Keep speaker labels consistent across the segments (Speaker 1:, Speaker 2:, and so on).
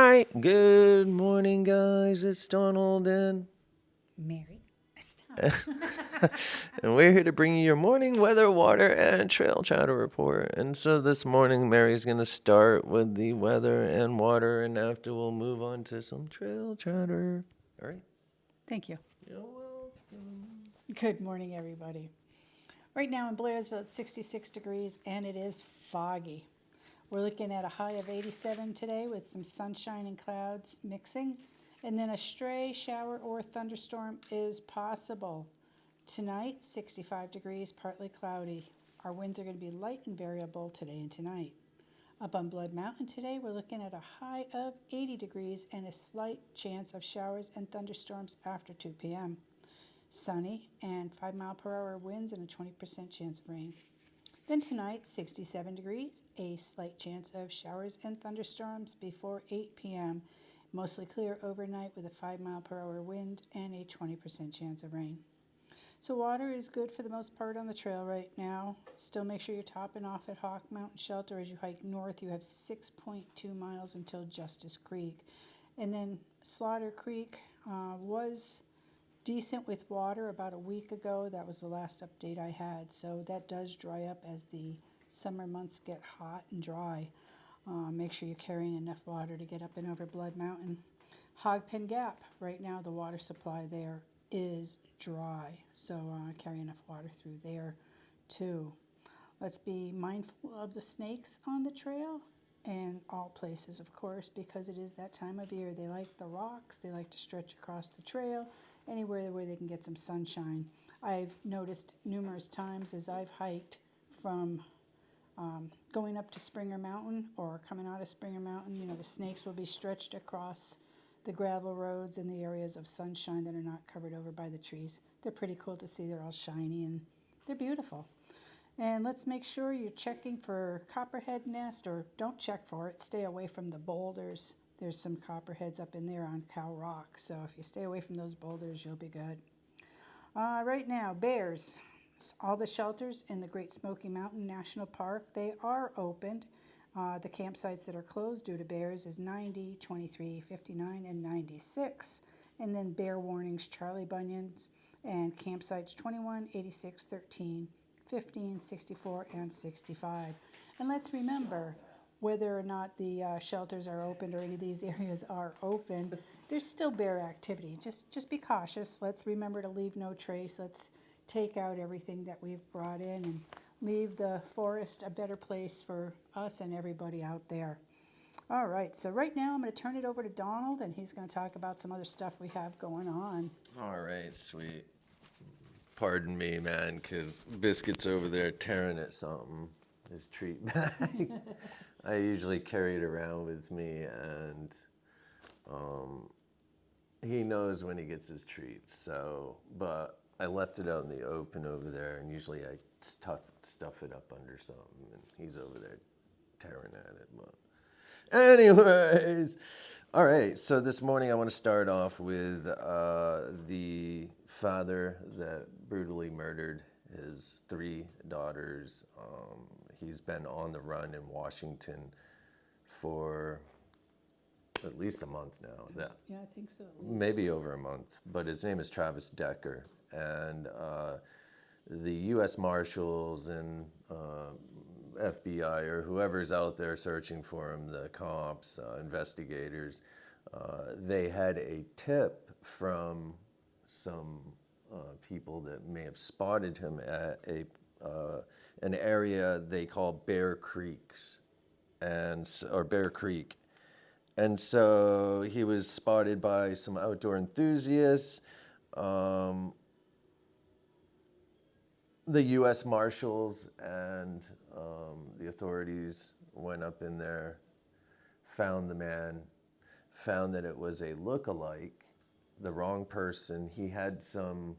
Speaker 1: right. Good morning, guys. It's Donald and
Speaker 2: Mary. Stop.
Speaker 1: and we're here to bring you your morning weather, water, and trail chatter report. And so this morning, Mary's going to start with the weather and water, and after we'll move on to some trail chatter. All right.
Speaker 2: Thank you.
Speaker 1: You're welcome.
Speaker 2: Good morning, everybody. Right now in Blairsville, it's 66 degrees and it is foggy. We're looking at a high of 87 today with some sunshine and clouds mixing. And then a stray shower or thunderstorm is possible. Tonight, 65 degrees, partly cloudy. Our winds are going to be light and variable today and tonight. Up on Blood Mountain today, we're looking at a high of 80 degrees and a slight chance of showers and thunderstorms after 2 p.m. Sunny and 5-mile-per-hour winds and a 20% chance of rain. Then tonight, 67 degrees, a slight chance of showers and thunderstorms before 8 p.m. Mostly clear overnight with a 5-mile-per-hour wind and a 20% chance of rain. So water is good for the most part on the trail right now. Still make sure you're topping off at Hawk Mountain Shelter. As you hike north, you have 6.2 miles until Justice Creek. And then Slaughter Creek was decent with water about a week ago. That was the last update I had. So that does dry up as the summer months get hot and dry. Make sure you're carrying enough water to get up and over Blood Mountain. Hogpen Gap, right now the water supply there is dry. So carry enough water through there too. Let's be mindful of the snakes on the trail and all places, of course, because it is that time of year. They like the rocks, they like to stretch across the trail, anywhere where they can get some sunshine. I've noticed numerous times as I've hiked from going up to Springer Mountain or coming out of Springer Mountain, the snakes will be stretched across the gravel roads in the areas of sunshine that are not covered over by the trees. They're pretty cool to see. They're all shiny and they're beautiful. And let's make sure you're checking for copperhead nest, or don't check for it. Stay away from the boulders. There's some copperheads up in there on Cow Rock. So if you stay away from those boulders, you'll be good. Right now, bears. All the shelters in the Great Smoky Mountain National Park, they are opened. The campsites that are closed due to bears is 90, 23, 59, and 96. And then bear warnings, Charlie Bunyan's, and campsites 21, 86, 13, 15, 64, and 65. And let's remember, whether or not the shelters are opened or any of these areas are open, there's still bear activity. Just be cautious. Let's remember to leave no trace. Let's take out everything that we've brought in and leave the forest a better place for us and everybody out there. All right, so right now I'm going to turn it over to Donald, and he's going to talk about some other stuff we have going on.
Speaker 1: All right, sweet. Pardon me, man, because Biscuit's over there tearing at something. His treat bag. I usually carry it around with me, and he knows when he gets his treats. So, but I left it out in the open over there, and usually I stuff it up under something, and he's over there tearing at it. But anyways, all right. So this morning I want to start off with the father that brutally murdered his 3 daughters. He's been on the run in Washington for at least a month now.
Speaker 2: Yeah, I think so.
Speaker 1: Maybe over a month. But his name is Travis Decker. And the U.S. Marshals and FBI or whoever's out there searching for him, the cops, investigators, they had a tip from some people that may have spotted him at an area they call Bear Creeks, or Bear Creek. And so he was spotted by some outdoor enthusiasts. The U.S. Marshals and the authorities went up in there, found the man, found that it was a look-alike, the wrong person. He had some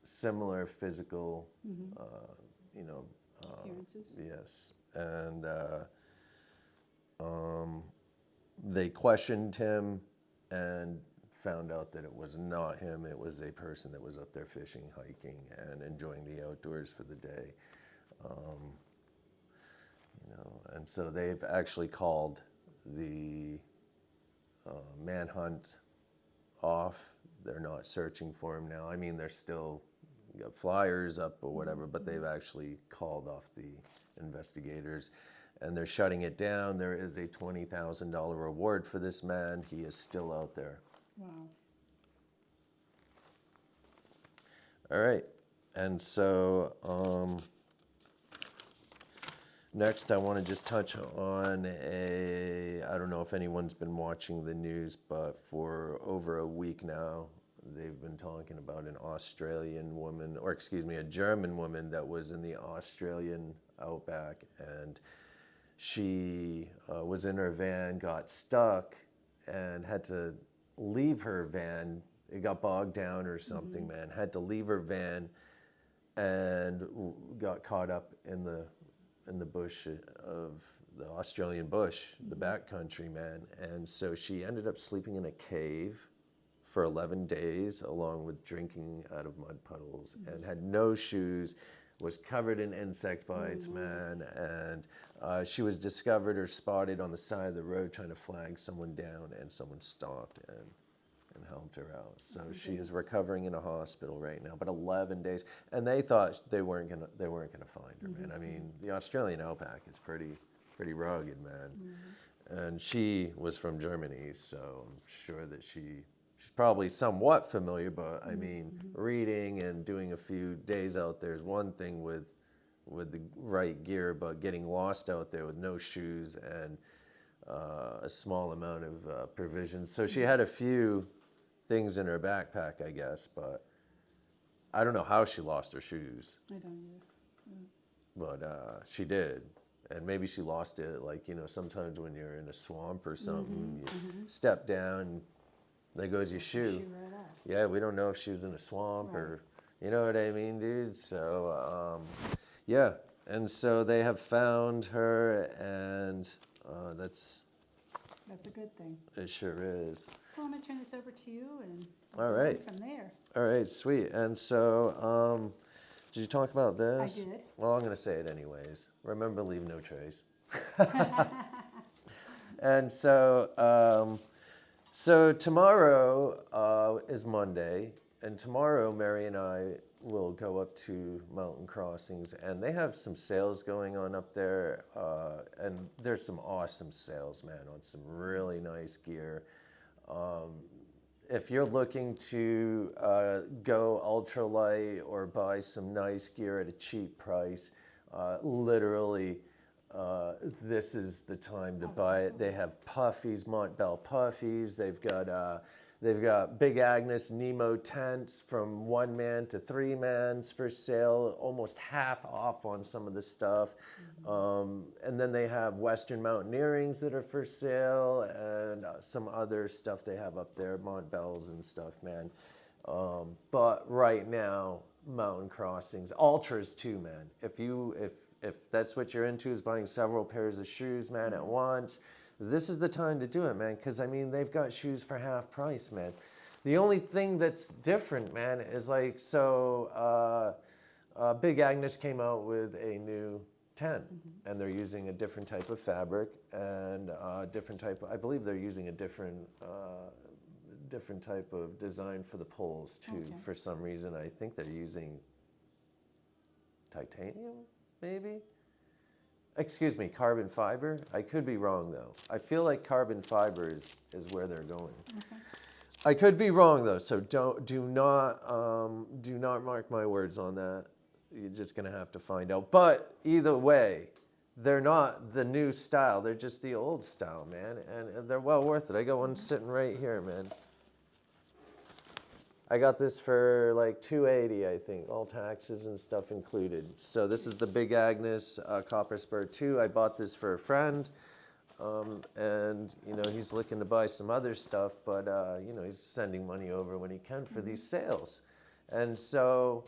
Speaker 1: similar physical,
Speaker 2: Appearances.
Speaker 1: yes, and they questioned him and found out that it was not him. It was a person that was up there fishing, hiking, and enjoying the outdoors for the day. And so they've actually called the manhunt off. They're not searching for him now. I mean, they're still got flyers up or whatever, but they've actually called off the investigators and they're shutting it down. There is a $20,000 reward for this man. He is still out there.
Speaker 2: Wow.
Speaker 1: All right. And so next I want to just touch on I don't know if anyone's been watching the news, but for over a week now, they've been talking about an Australian woman, or excuse me, a German woman that was in the Australian outback, and she was in her van, got stuck, and had to leave her van. It got bogged down or something, man. Had to leave her van and got caught up in the bush of the Australian bush, the backcountry, man. And so she ended up sleeping in a cave for 11 days, along with drinking out of mud puddles, and had no shoes, was covered in insect bites, man. And she was discovered or spotted on the side of the road trying to flag someone down, and someone stopped and helped her out. So she is recovering in a hospital right now, but 11 days. And they thought they weren't gonna find her, man. I mean, the Australian outback is pretty rugged, man. And she was from Germany, so I'm sure that she's probably somewhat familiar, but I mean, reading and doing a few days out there is one thing with the right gear, but getting lost out there with no shoes and a small amount of provisions. So she had a few things in her backpack, I guess, but I don't know how she lost her shoes.
Speaker 2: I don't either.
Speaker 1: But she did. And maybe she lost it, like, you know, sometimes when you're in a swamp or something, you step down, there goes your shoe.
Speaker 2: Right off.
Speaker 1: Yeah, we don't know if she was in a swamp or, you know what I mean, dude? So, yeah. And so they have found her, and that's
Speaker 2: a good thing.
Speaker 1: it sure is.
Speaker 2: Well, I'm going to turn this over to you and
Speaker 1: All right.
Speaker 2: from there.
Speaker 1: All right, sweet. And so, did you talk about this?
Speaker 2: I did.
Speaker 1: Well, I'm going to say it anyways. Remember, leave no trace. And so, so tomorrow is Monday, and tomorrow Mary and I will go up to Mountain Crossings, and they have some sales going on up there, and there's some awesome sales, man, on some really nice gear. If you're looking to go ultralight or buy some nice gear at a cheap price, literally, this is the time to buy it. They have puffies, Montbell puffies. They've got Big Agnes Nemo tents from 1 man to 3 mans for sale, almost half off on some of the stuff. And then they have Western Mountaineerings that are for sale, and some other stuff they have up there, Montbells and stuff, man. But right now, Mountain Crossings, Ultras too, man. If that's what you're into, is buying several pairs of shoes, man, at once, this is the time to do it, man, because, I mean, they've got shoes for half price, man. The only thing that's different, man, is like, so Big Agnes came out with a new tent, and they're using a different type of fabric and different type of, I believe they're using a different type of design for the poles, too,
Speaker 2: Okay.
Speaker 1: for some reason. I think they're using titanium, maybe? Excuse me, carbon fiber? I could be wrong, though. I feel like carbon fiber is where they're going.
Speaker 2: Okay.
Speaker 1: I could be wrong, though, so do not mark my words on that. You're just gonna have to find out. But either way, they're not the new style. They're just the old style, man, and they're well worth it. I got one sitting right here, man. I got this for like $280, I think, all taxes and stuff included. So this is the Big Agnes Copper Spur 2. I bought this for a friend, and you know, he's looking to buy some other stuff, but you know, he's sending money over when he can for these sales. And so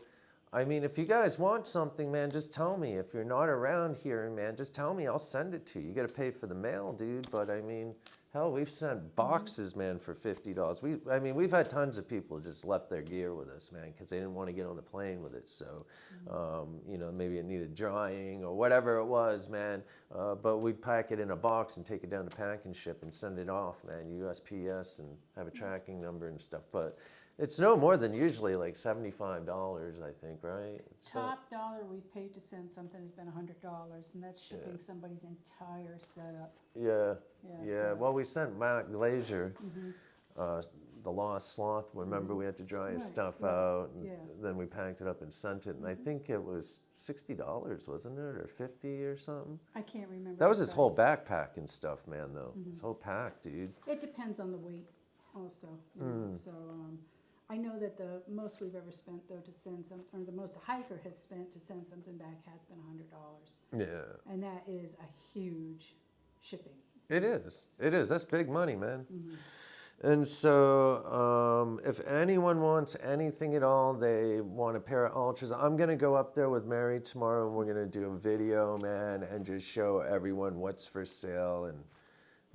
Speaker 1: I mean, if you guys want something, man, just tell me. If you're not around here, man, just tell me. I'll send it to you. You got to pay for the mail, dude. But I mean, hell, we've sent boxes, man, for $50. I mean, we've had tons of people just left their gear with us, man, because they didn't want to get on the plane with it. So, you know, maybe it needed drying or whatever it was, man. But we'd pack it in a box and take it down to Pack and Ship and send it off, man, USPS, and have a tracking number and stuff. But it's no more than usually like $75, I think, right? So-
Speaker 2: Top dollar we paid to send something has been $100, and that's shipping somebody's entire setup.
Speaker 1: Yeah,
Speaker 2: Yeah,
Speaker 1: yeah.
Speaker 2: so-
Speaker 1: Well, we sent Matt Glazier, the Lost Sloth. Remember, we had to dry his
Speaker 2: Right,
Speaker 1: stuff
Speaker 2: right,
Speaker 1: out, and
Speaker 2: yeah.
Speaker 1: then we packed it up and sent it. And I think it was $60, wasn't it, or 50 or something?
Speaker 2: I can't remember.
Speaker 1: That was
Speaker 2: the
Speaker 1: his whole
Speaker 2: price.
Speaker 1: backpack and stuff, man. Though his whole pack, dude.
Speaker 2: It depends on the weight, also. You know, so I know that the most we've ever spent, though, to send some, or the most a hiker has spent to send something back has been $100,
Speaker 1: Yeah,
Speaker 2: and that is a huge shipping.
Speaker 1: it is. It is. That's big money, man. And so, if anyone wants anything at all, they want a pair of Ultras, I'm going to go up there with Mary tomorrow and we're going to do a video, man, and just show everyone what's for sale.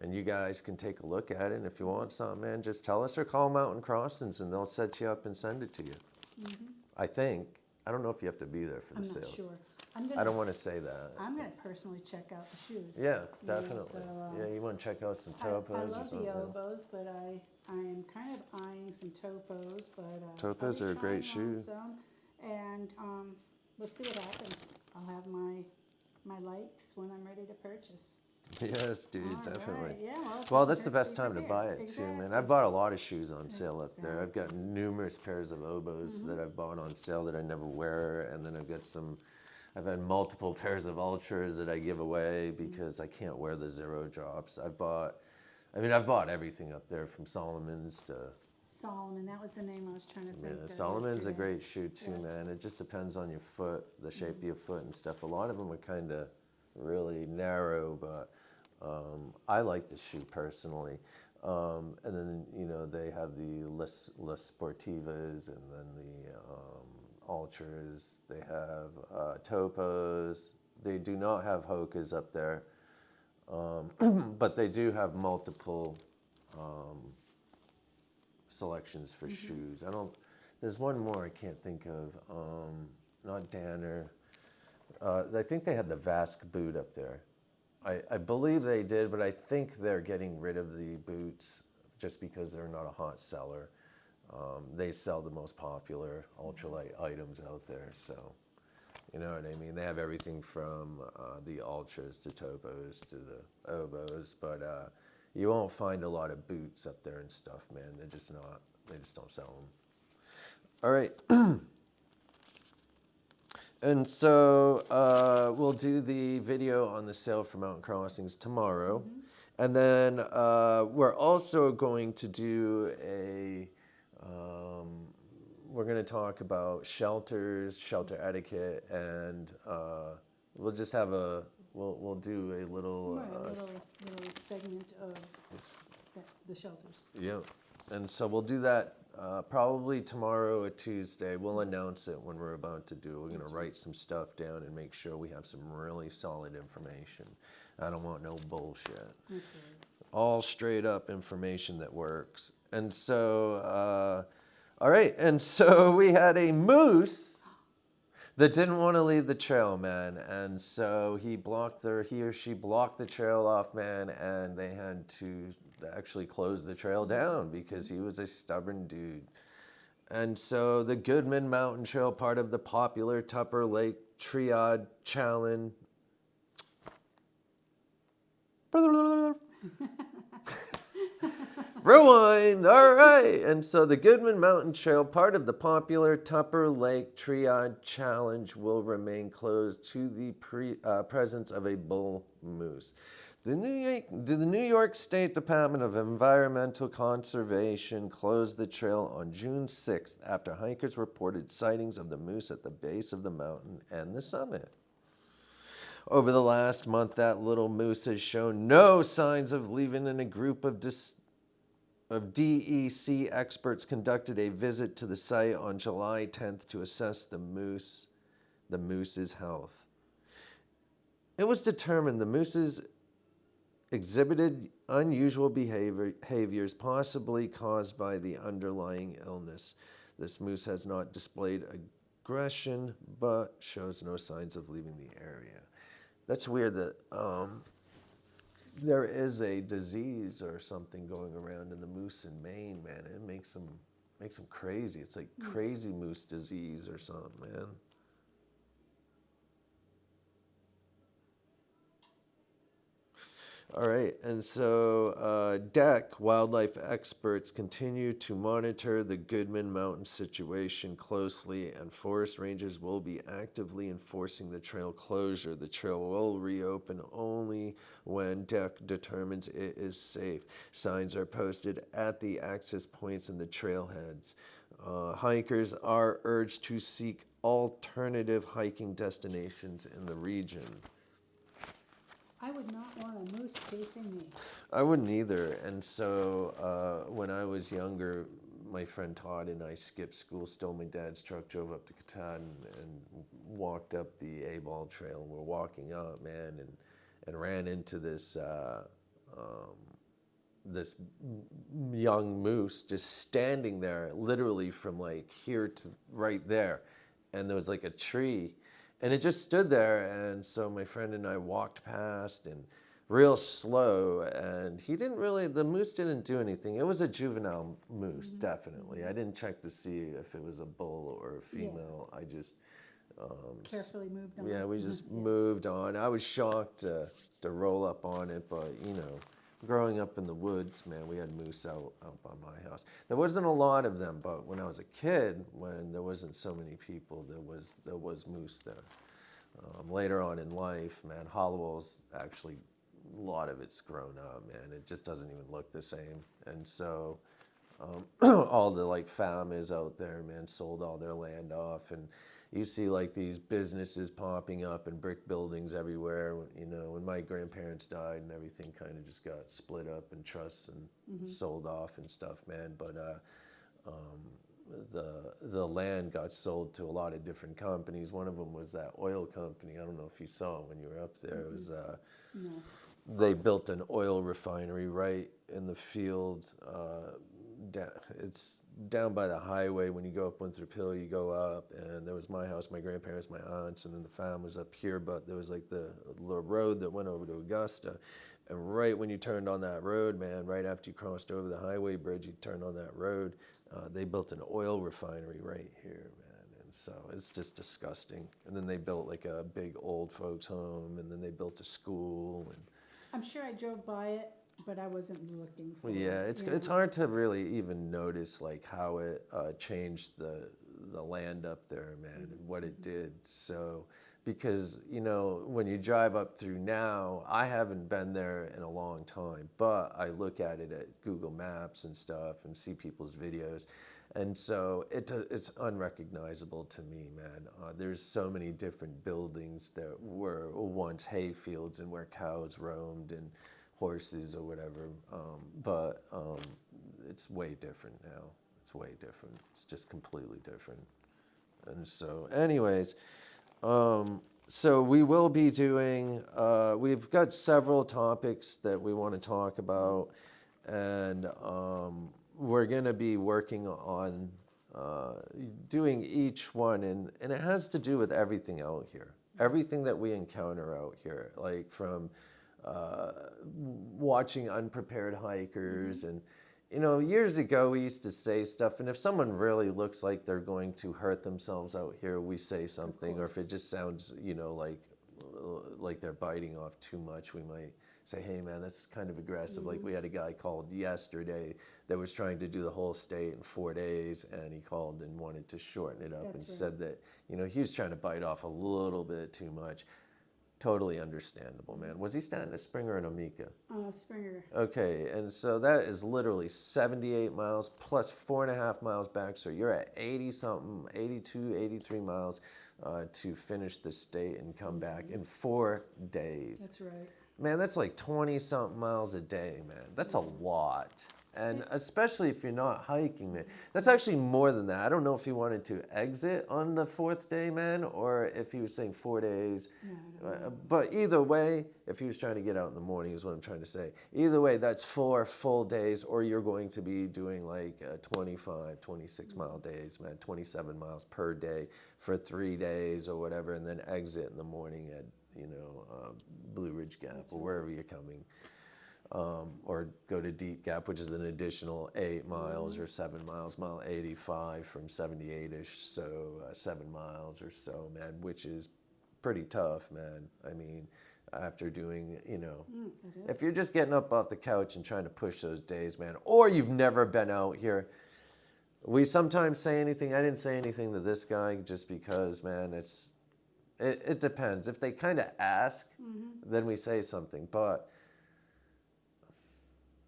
Speaker 1: And you guys can take a look at it. And if you want something, man, just tell us or call Mountain Crossings and they'll set you up and send it to you. I think. I don't know if you have to be there for the
Speaker 2: I'm
Speaker 1: sales.
Speaker 2: not sure.
Speaker 1: I don't want to say that.
Speaker 2: I'm gonna personally check out the shoes.
Speaker 1: Yeah,
Speaker 2: you know,
Speaker 1: definitely.
Speaker 2: so,
Speaker 1: Yeah, you want to check out some
Speaker 2: I
Speaker 1: topos or
Speaker 2: love
Speaker 1: something?
Speaker 2: the Obos, but I'm kind of eyeing some Topos, but
Speaker 1: Topos
Speaker 2: I'll be
Speaker 1: are a great
Speaker 2: trying on
Speaker 1: shoe.
Speaker 2: some, and we'll see what happens. I'll have my likes when I'm ready to purchase.
Speaker 1: Yes, dude,
Speaker 2: All
Speaker 1: definitely.
Speaker 2: right, yeah,
Speaker 1: Well, that's the
Speaker 2: prepare-
Speaker 1: best time to
Speaker 2: prepare.
Speaker 1: buy it too, man.
Speaker 2: Exactly.
Speaker 1: I've bought a lot of shoes on sale up there.
Speaker 2: Exactly.
Speaker 1: I've got numerous pairs of Obos that I've bought on sale that I never wear, and then I've had multiple pairs of Ultras that I give away because I can't wear the zero drops. I've bought everything up there from Solomon's to,
Speaker 2: Solomon, that was the name I was trying to think
Speaker 1: yeah,
Speaker 2: of.
Speaker 1: Solomon's a
Speaker 2: yesterday.
Speaker 1: great shoe too,
Speaker 2: Yes.
Speaker 1: man. It just depends on your foot, the shape of your foot and stuff. A lot of them are kind of really narrow, but I like the shoe personally. And then, you know, they have the Les Sportivas and then the Ultras. They have Topos. They do not have Hokas up there, but they do have multiple selections for shoes. There's one more I can't think of. Not Danner. I think they had the Vask boot up there. I believe they did, but I think they're getting rid of the boots just because they're not a hot seller. They sell the most popular ultralight items out there, so you know what I mean. They have everything from the Ultras to Topos to the Obos, but you won't find a lot of boots up there and stuff, man. They're just not. They just don't sell them. All right. And so we'll do the video on the sale for Mountain Crossings tomorrow. And then we're also going to do we're going to talk about shelters, shelter etiquette, and we'll just have we'll do a little,
Speaker 2: Right, a little segment of the shelters.
Speaker 1: yeah. And so we'll do that probably tomorrow or Tuesday. We'll announce it when we're about to do it. We're going to write some stuff down and make sure we have some really solid information. I don't want no bullshit.
Speaker 2: That's right.
Speaker 1: All straight up information that works. And so, all right. And so we had a moose that didn't want to leave the trail, man. And so he or she blocked the trail off, man, and they had to actually close the trail down because he was a stubborn dude. And so the Goodman Mountain Trail, part of the popular Tupper Lake Triad Challenge. Rewind, all right. And so the Goodman Mountain Trail, part of the popular Tupper Lake Triad Challenge, will remain closed to the presence of a bull moose. The New York State Department of Environmental Conservation closed the trail on June 6th after hikers reported sightings of the moose at the base of the mountain and the summit. Over the last month, that little moose has shown no signs of leaving in a group of of DEC experts conducted a visit to the site on July 10th to assess the moose's health. It was determined the mooses exhibited unusual behaviors possibly caused by the underlying illness. This moose has not displayed aggression but shows no signs of leaving the area. That's weird that there is a disease or something going around in the moose in Maine, man. It makes them crazy. It's like crazy moose disease or something, man. All right, and so DEC wildlife experts continue to monitor the Goodman Mountain situation closely, and forest rangers will be actively enforcing the trail closure. The trail will reopen only when DEC determines it is safe. Signs are posted at the access points and the trailheads. Hikers are urged to seek alternative hiking destinations in the region.
Speaker 2: I would not want a moose chasing me.
Speaker 1: I wouldn't either. And so when I was younger, my friend Todd and I skipped school, stole my dad's truck, drove up to Katahdin, and walked up the A-Ball Trail. And we're walking up, man, and ran into this this young moose just standing there, literally from like here to right there. And there was like a tree. And it just stood there, and so my friend and I walked past, and real slow, and the moose didn't do anything. It was a juvenile moose, definitely. I didn't check to see if it was a bull or a female. I just...
Speaker 2: Carefully moved on.
Speaker 1: Yeah, we just moved on. I was shocked to roll up on it, but, you know, growing up in the woods, man, we had moose out by my house. There wasn't a lot of them, but when I was a kid, when there wasn't so many people, there was moose there. Later on in life, man, Hollowell's actually, a lot of it's grown up, man. It just doesn't even look the same. And so all the like farmers out there, man, sold all their land off, and you see like these businesses popping up and brick buildings everywhere. You know, when my grandparents died and everything kind of just got split up in trusts and sold off and stuff, man. But the land got sold to a lot of different companies. One of them was that oil company. I don't know if you saw it when you were up there. It was
Speaker 2: No.
Speaker 1: they built an oil refinery right in the field. It's down by the highway. When you go up Winthrop Hill, you go up, and there was my house, my grandparents, my aunts, and then the farm was up here. But there was like the road that went over to Augusta, and right when you turned on that road, man, right after you crossed over the highway bridge, you turned on that road. They built an oil refinery right here, man, and so it's just disgusting. And then they built like a big old folks home, and then they built a school. And
Speaker 2: I'm sure I drove by it, but I wasn't looking for it.
Speaker 1: yeah, it's hard to really even notice like how it changed the land up there, man, and what it did. So because, you know, when you drive up through now, I haven't been there in a long time, but I look at it at Google Maps and stuff and see people's videos. And so it's unrecognizable to me, man. There's so many different buildings that were once hay fields and where cows roamed and horses or whatever, but it's way different now. It's way different. It's just completely different. And so anyways, so we will be doing, we've got several topics that we want to talk about, and we're going to be working on doing each one, and it has to do with everything out here, everything that we encounter out here, like from watching unprepared hikers. And you know, years ago we used to say stuff, and if someone really looks like they're going to hurt themselves out here, we say something. Or if it just sounds, you know, like they're biting off too much, we might say, hey man, that's kind of aggressive. Like we had a guy called yesterday that was trying to do the whole state in 4 days, and he called and wanted to shorten it up.
Speaker 2: That's
Speaker 1: said that, you know, he was trying to bite off a little bit too much. Totally understandable, man. Was he standing a Springer and Omeka?
Speaker 2: Springer.
Speaker 1: Okay, and so that is literally 78 miles plus 4.5 miles back. So you're at 80-something, 82, 83 miles to finish the state and come back in 4 days.
Speaker 2: That's right.
Speaker 1: Man, that's like 20-something miles a day, man. That's a lot. And especially if you're not hiking, man. That's actually more than that. I don't know if he wanted to exit on the 4th day, man, or if he was saying 4 days. But either way, if he was trying to get out in the morning is what I'm trying to say. Either way, that's 4 full days, or you're going to be doing like 25, 26-mile days, man, 27 miles per day for 3 days or whatever, and then exit in the morning at, Blue Ridge Gap or wherever you're coming. Or go to Deep Gap, which is an additional 8 miles or 7 miles, mile 85 from 78-ish, so 7 miles or so, man, which is pretty tough, man. I mean, after doing, if you're just getting up off the couch and trying to push those days, man, or you've never been out here, we sometimes say anything. I didn't say anything to this guy just because, man, it depends. If they kind of ask, then we say something, but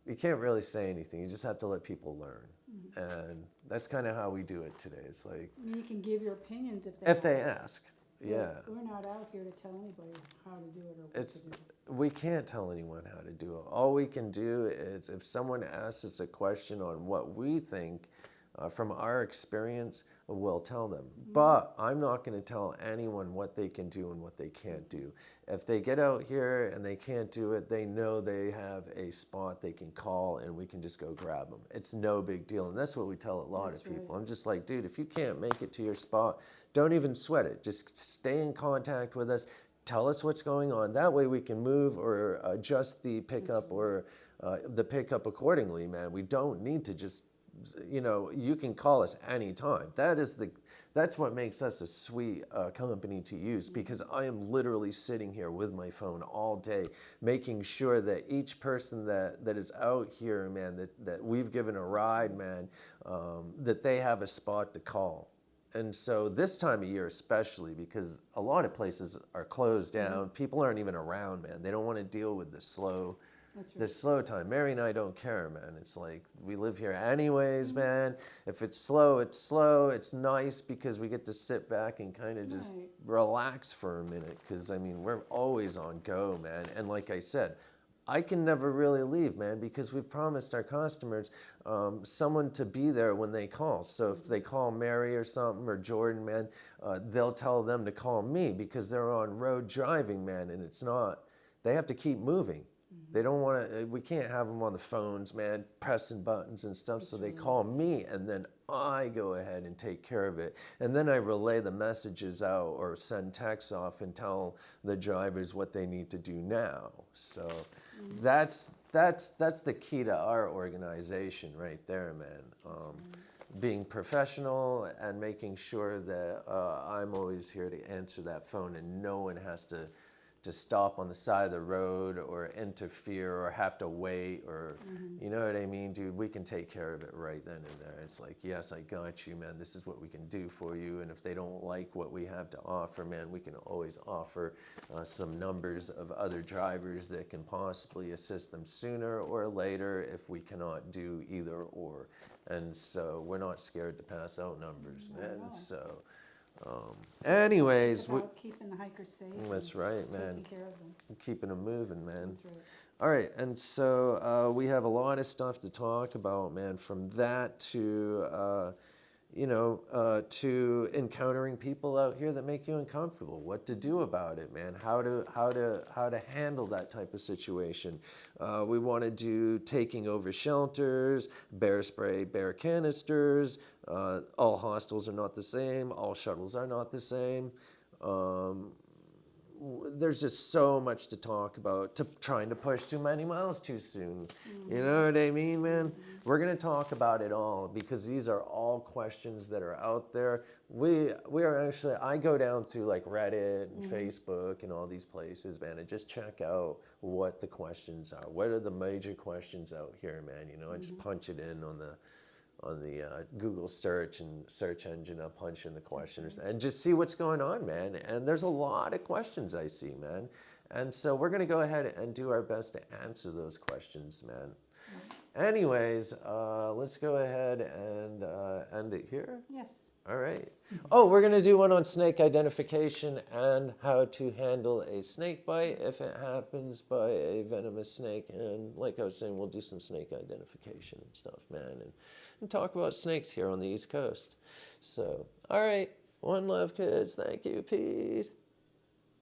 Speaker 1: you can't really say anything. You just have to let people learn. And that's kind of how we do it today. It's like,
Speaker 2: You can give your opinions if they ask.
Speaker 1: if they ask, yeah.
Speaker 2: We're not out here to tell anybody how to do it or what to do.
Speaker 1: We can't tell anyone how to do it. All we can do is if someone asks us a question on what we think from our experience, we'll tell them. But I'm not going to tell anyone what they can do and what they can't do. If they get out here and they can't do it, they know they have a spot they can call and we can just go grab them. It's no big deal. And that's what we tell a lot of people. I'm just like, dude, if you can't make it to your spot, don't even sweat it. Just stay in contact with us. Tell us what's going on. That way we can move or adjust the pickup or the pickup accordingly, man. We don't need to just, you can call us anytime. That's what makes us a sweet company to use, because I am literally sitting here with my phone all day, making sure that each person that is out here, man, that we've given a ride, man, that they have a spot to call. And so this time of year especially, because a lot of places are closed down, people aren't even around, man. They don't want to deal with the slow time. Mary and I don't care, man. It's like we live here anyways, man. If it's slow, it's slow. It's nice because we get to sit back and kind of just relax for a minute, because, I mean, we're always on go, man. And like I said, I can never really leave, man, because we've promised our customers someone to be there when they call. So if they call Mary or something, or Jordan, man, they'll tell them to call me, because they're on road driving, man, and they have to keep moving. They don't want to, we can't have them on the phones, man, pressing buttons and stuff. So they call me, and then I go ahead and take care of it. And then I relay the messages out or send texts off and tell the drivers what they need to do now. So that's the key to our organization right there, man. Being professional and making sure that I'm always here to answer that phone, and no one has to stop on the side of the road or interfere or have to wait, or you know what I mean, dude. We can take care of it right then and there. It's like, yes, I got you, man. This is what we can do for you. And if they don't like what we have to offer, man, we can always offer some numbers of other drivers that can possibly assist them sooner or later if we cannot do either or. And so we're not scared to pass out numbers, man. So anyways,
Speaker 2: It's about keeping the hikers safe.
Speaker 1: That's right, man.
Speaker 2: Taking care of them.
Speaker 1: Keeping them moving, man.
Speaker 2: That's right.
Speaker 1: All right, and so we have a lot of stuff to talk about, man. From that to, to encountering people out here that make you uncomfortable. What to do about it, man? How to handle that type of situation. We want to do taking over shelters, bear spray, bear canisters. All hostels are not the same. All shuttles are not the same. There's just so much to talk about, trying to push too many miles too soon. You know what I mean, man? We're going to talk about it all, because these are all questions that are out there. We are actually, I go down through like Reddit and Facebook and all these places, man, and just check out what the questions are. What are the major questions out here, man? I just punch it in on the Google search engine. I'll punch in the questions and just see what's going on, man. And there's a lot of questions I see, man. And so we're going to go ahead and do our best to answer those questions, man. Anyways, let's go ahead and end it here.
Speaker 2: Yes.
Speaker 1: All right. Oh, we're going to do one on snake identification and how to handle a snake bite if it happens by a venomous snake. And like I was saying, we'll do some snake identification and stuff, man, and talk about snakes here on the East Coast. So, all right. One love, kids. Thank you. Peace.